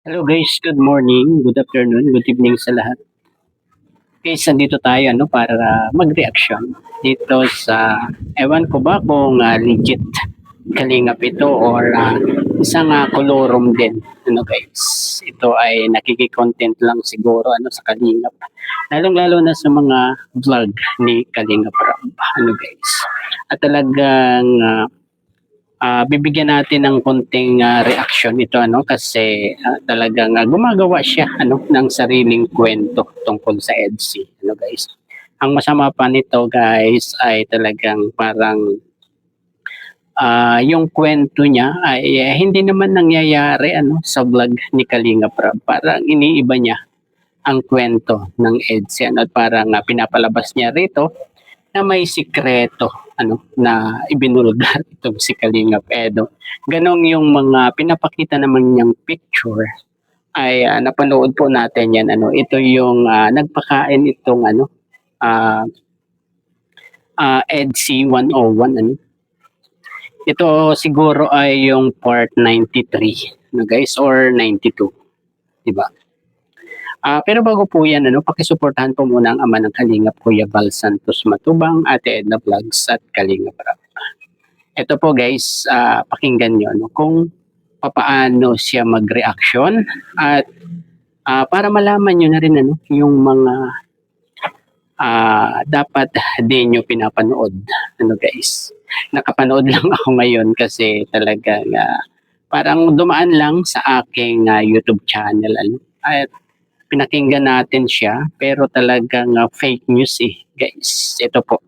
Hello guys, good morning, good afternoon, good evening sa lahat. Guys, nandito tayo para mag-reaction dito sa, ewan ko ba kung legit kalingap ito or isang kolorum din. Guys, ito ay nakikikontent lang siguro sa kalingap. Lalong-lalo na sa mga vlog ni Kalingap Rob. Guys, at talagang bibigyan natin ng konting reaction ito kasi talagang gumagawa siya ng sariling kwento tungkol sa EDSI guys. Ang masama pa nito guys ay talagang parang yung kwento niya ay hindi naman nangyayari sa vlog ni Kalinga Prab. Parang iniiba niya ang kwento ng EDSI at parang pinapalabas niya rito na may sikreto na ibinulgar itong si Kalingap Edo. Ganong yung mga pinapakita naman niyang picture ay napanood po natin yan. Ito yung nagpakain itong EDSI 101. Ito siguro ay yung part 93 guys or 92. Diba? Pero bago po yan, pakisuportahan po muna ang ama ng Kalingap, Kuya Val Santos Matubang, Ate Edna Vlogs at Kalingap Rap. Ito po guys, pakinggan nyo kung papaano siya mag-reaction at para malaman nyo na rin yung mga dapat din nyo pinapanood. Guys, nakapanood lang ako ngayon kasi talagang parang dumaan lang sa aking YouTube channel. At pinakinggan natin siya pero talagang fake news guys. Ito po,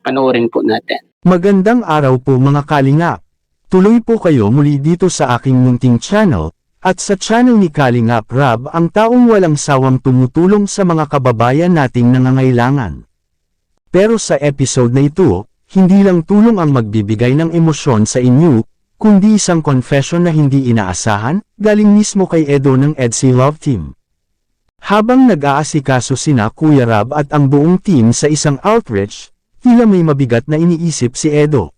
panoorin po natin. Magandang araw po mga kalingap. Tuloy po kayo muli dito sa aking munting channel, at sa channel ni Kalingap Rab, ang taong walang sawang tumutulong sa mga kababayan nating nangangailangan. Pero sa episode na ito, hindi lang tulong ang magbibigay ng emosyon sa inyo, kundi isang confession na hindi inaasahan, galing mismo kay Edo ng EDSI Love Team. Habang nag-aasikaso sina Kuya Rab at ang buong team sa isang outreach, tila may mabigat na iniisip si Edo.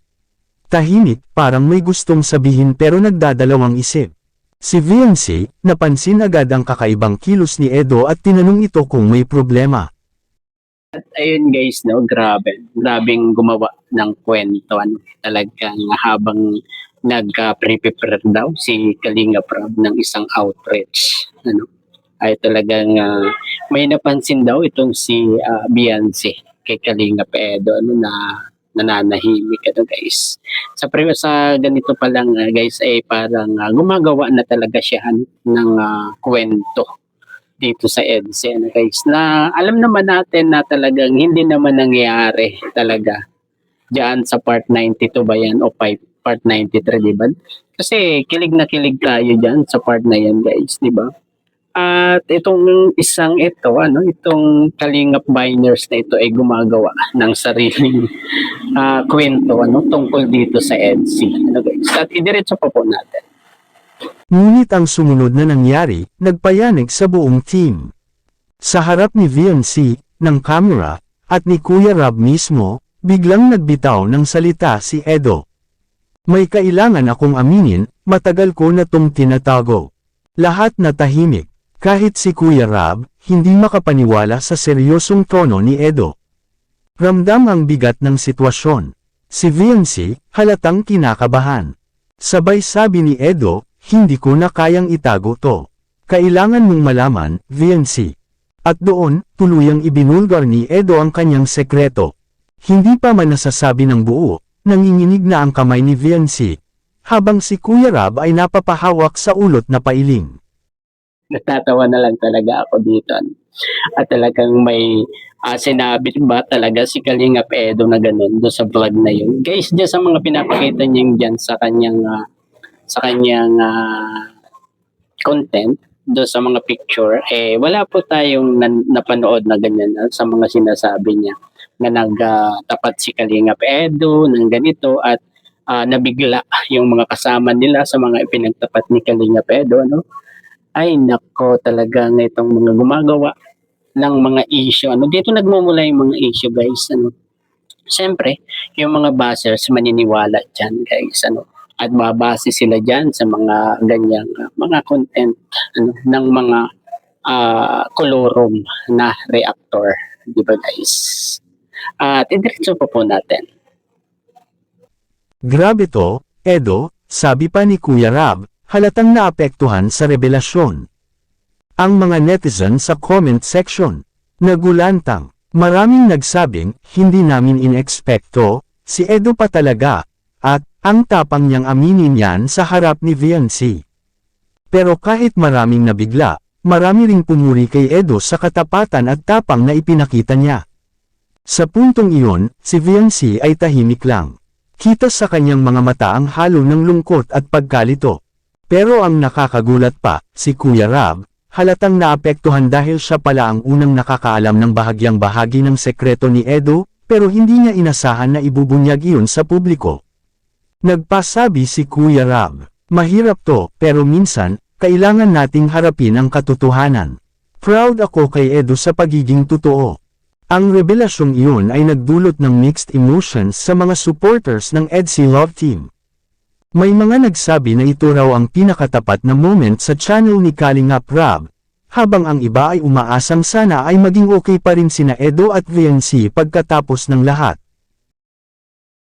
Tahimik, parang may gustong sabihin pero nagdadalawang isip. Si VNC, napansin agad ang kakaibang kilos ni Edo at tinanong ito kung may problema. At ayun guys, grabing gumawa ng kwento. Talagang habang nag-prepare daw si Kalinga Prab ng isang outreach. Ay talagang may napansin daw itong si Beyonce kay Kalinga Edo na nananahimik guys. Sa ganito pa lang guys ay parang gumagawa na talaga siya ng kwento dito sa EDSI guys, na alam naman natin na talagang hindi naman nangyayari talaga diyan sa part 92 ba yan o part 93, di ba? Kasi kilig na kilig tayo diyan sa part na yan guys, di ba? At itong isang itong Kalingap Biners na ito ay gumagawa ng sariling kwento tungkol dito sa EDSI. Guys? At idiretso po natin. Ngunit ang sumunod na nangyari, nagpayanig sa buong team. Sa harap ni VNC, ng camera, at ni Kuya Rab mismo, biglang nagbitaw ng salita si Edo. May kailangan akong aminin, matagal ko na tong tinatago. Lahat na tahimik. Kahit si Kuya Rab, hindi makapaniwala sa seryosong tono ni Edo. Ramdam ang bigat ng sitwasyon. Si VNC, halatang kinakabahan. Sabay sabi ni Edo, hindi ko na kayang itago to. Kailangan mong malaman, VNC. At doon, tuluyang ibinulgar ni Edo ang kanyang sekreto. Hindi pa man nasasabi ng buo, nanginginig na ang kamay ni VNC, habang si Kuya Rab ay napapahawak sa ulot na pailing. Natatawa na lang talaga ako dito. At talagang may sinabi ba talaga si Kalingap Edo na ganun doon sa vlog na yun. Guys, dyan sa mga pinapakita niya dyan sa kanyang content, doon sa mga picture, wala po tayong napanood na ganyan sa mga sinasabi niya na nagtapat si Kalingap Edo ng ganito at nabigla yung mga kasama nila sa mga ipinagtapat ni Kalingap Edo. Ay nako, talagang itong mga gumagawa ng mga issue. Dito nagmumula yung mga issue guys. Siyempre, yung mga bashers maniniwala dyan guys. at babase sila diyan sa mga ganyang mga content ng mga colorum na reactor, di ba guys? At idiretso po natin. Grabe to, Edo, sabi pa ni Kuya Rab, halatang naapektuhan sa revelasyon. Ang mga netizen sa comment section, nagulantang, maraming nagsabing, hindi namin inekspekto, si Edo pa talaga, at, ang tapang niyang aminin yan sa harap ni VNC. Pero kahit maraming nabigla, marami ring pumuri kay Edo sa katapatan at tapang na ipinakita niya. Sa puntong iyon, si VNC ay tahimik lang. Kita sa kanyang mga mata ang halo ng lungkot at pagkalito. Pero ang nakakagulat pa, si Kuya Rab, halatang naapektuhan dahil siya pala ang unang nakakaalam ng bahagyang bahagi ng sekreto ni Edo, pero hindi niya inasahan na ibubunyag iyon sa publiko. Nagpasabi si Kuya Rab, mahirap to, pero minsan, kailangan nating harapin ang katotohanan. Proud ako kay Edo sa pagiging totoo. Ang revelasyong iyon ay nagdulot ng mixed emotions sa mga supporters ng EDC Love Team. May mga nagsabi na ito raw ang pinakatapat na moment sa channel ni Kalingap Rab, habang ang iba ay umaasang sana ay maging okay pa rin sina Edo at VNC pagkatapos ng lahat.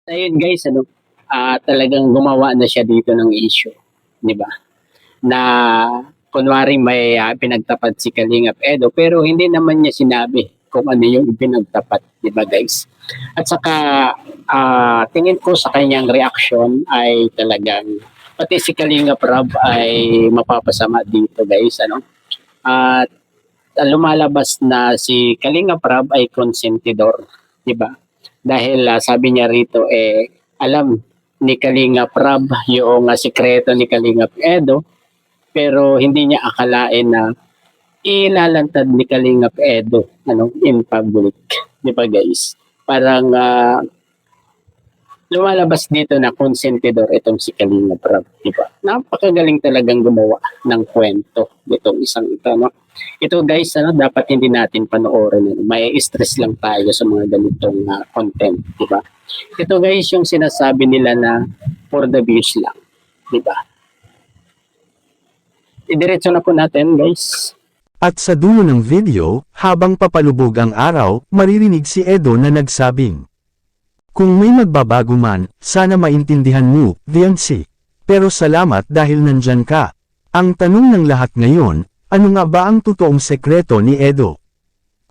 Ayun guys, talagang gumawa na siya dito ng issue, di ba? Na kunwari may pinagtapat si Kalingap Edo, pero hindi naman niya sinabi kung ano yung ipinagtapat, di ba guys? At saka tingin ko sa kanyang reaction ay talagang pati si Kalingap Rab ay mapapasama dito guys, At lumalabas na si Kalingap Rab ay konsentidor, di ba? Dahil sabi niya rito alam ni Kalingap Rab yung sikreto ni Kalingap Edo, pero hindi niya akalain na ilalantad ni Kalingap Edo in public, di ba guys? Parang lumalabas dito na konsentidor itong si Kalingap Rab, di ba? Napakagaling talagang gumawa ng kwento nitong isang ito, Ito guys, dapat hindi natin panoorin. May stress lang tayo sa mga ganitong content, di ba? Ito guys, yung sinasabi nila na for the views lang, di ba? Idiretso na po natin guys. At sa dulo ng video, habang papalubog ang araw, maririnig si Edo na nagsabing, kung may magbabago man, sana maintindihan mo, VNC. Pero salamat dahil nandyan ka. Ang tanong ng lahat ngayon, ano nga ba ang totoong sekreto ni Edo?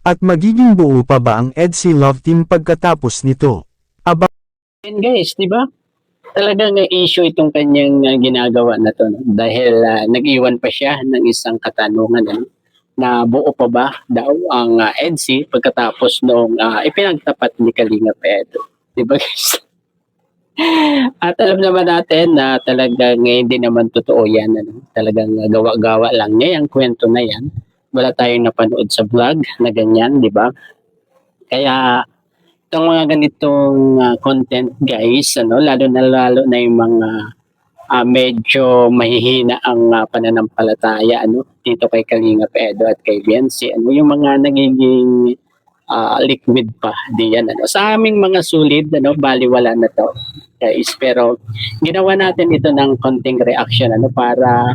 At magiging buo pa ba ang EDC Love Team pagkatapos nito? And guys, di ba? Talagang issue itong kanyang ginagawa na to, dahil nag-iwan pa siya ng isang katanungan, na buo pa ba daw ang EDC pagkatapos noong ipinagtapat ni Kalingap Edo. Diba guys? At alam naman natin na talagang hindi naman totoo yan. Talagang gawa-gawa lang niya yung kwento na yan. Wala tayong napanood sa vlog na ganyan, di ba? Kaya itong mga ganitong content guys, lalo na yung mga medyo mahihina ang pananampalataya dito kay Kalingap Edo at kay VNC, yung mga nagiging liquid pa diyan sa aming mga sulid, baliwala na to guys, pero ginawa natin ito ng konting reaction para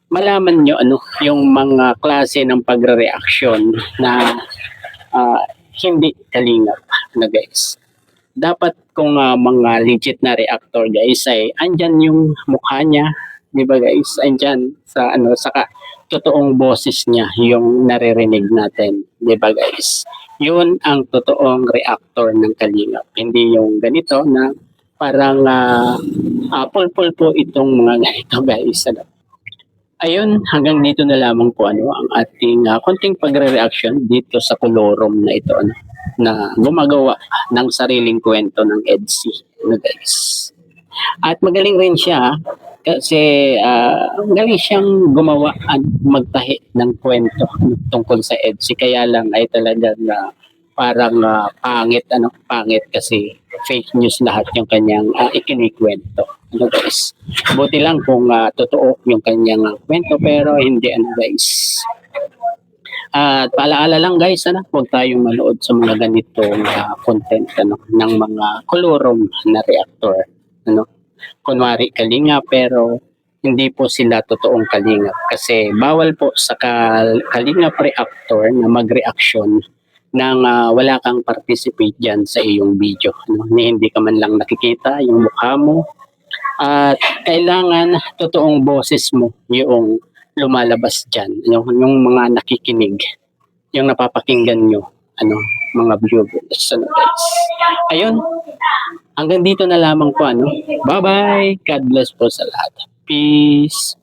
malaman nyo yung mga klase ng pagre-reaction na hindi Kalingap guys. Dapat kung mga legit na reactor guys ay andyan yung mukha niya, di ba guys? Andyan sa saka totoong boses niya yung naririnig natin, di ba guys? Yun ang totoong reactor ng Kalingap. Hindi yung ganito na parang pulpul po itong mga ganito guys. Ayun, hanggang dito na lamang po ang ating konting pagre-reaction dito sa kolorum na ito na gumagawa ng sariling kwento ng EDC guys. At magaling rin siya kasi magaling siyang gumawa at magtahi ng kwento tungkol sa EDC, kaya lang ay talagang parang pangit kasi fake news lahat yung kanyang ikinikwento guys. Buti lang kung totoo yung kanyang kwento, pero hindi guys. At paalaala lang guys, huwag tayong manood sa mga ganitong content ng mga kolorum na reactor. ano, kunwari kalinga pero hindi po sila totoong kalingap kasi bawal po sa kalingap reactor na mag-reaction nang wala kang participate dyan sa iyong video. Ano, ni hindi ka man lang nakikita yung mukha mo at kailangan totoong boses mo yung lumalabas dyan. Yung mga nakikinig, yung napapakinggan nyo, mga viewers. Ano, guys. Ayun, hanggang dito na lamang po. Bye-bye. God bless po sa lahat. Peace.